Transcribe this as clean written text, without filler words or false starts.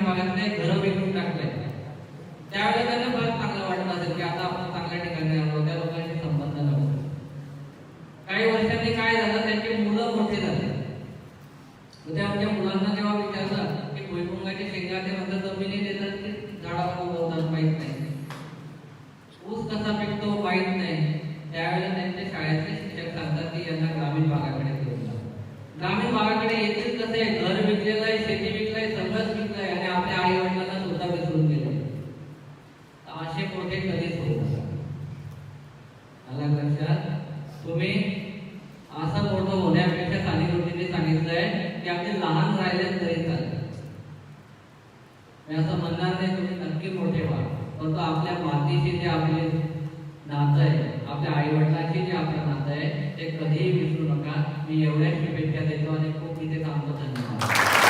भागातले घरं विकून टाकले, त्यावेळेला त्यांना फार चांगलं वाटलं असेल की आता आपण चांगल्या ठिकाणी आलो, त्या लोकांशी संबंध नव्हते. काही वर्षांनी काय झालं, त्यांची मुलं मोठी झाली. उद्या आमच्या मुलांना जेव्हा विचारलं की भुईमुगाची शेंगा ते म्हणतात जमिनी देतात की झाडावर उगवतात माहित नाही, ऊस कसा पिकतो माहित नाही, त्यावेळेला त्यांच्या शाळेतले शिक्षक सांगतात की यांना ग्रामीण भागाकडे घेऊन जा. ग्रामीण भागाकडे येतील कसे, घर विकलेलं आहे, शेती विकलंय, सगळंच विकलंय आणि आपल्या आई वडिलांना सुद्धा विसरून गेले. असे मोठे कधीच होत नसतात. आला लक्षात? तुम्ही असं मोठं होण्यापेक्षा साधी गोष्टीने सांगितलंय की आपले लहान राहिले तरी चालेल. मी असं म्हणणार नाही तुम्ही नक्की मोठे व्हा, परंतु आपल्या मातीशी जे आपले नातं आहे, आपल्या आई वडिलांशी जे आपलं नातं आहे, ते कधीही विसरू नका. मी एवढ्या शुभेच्छा देतो आणि खूप इथे थांबतो. धन्यवाद.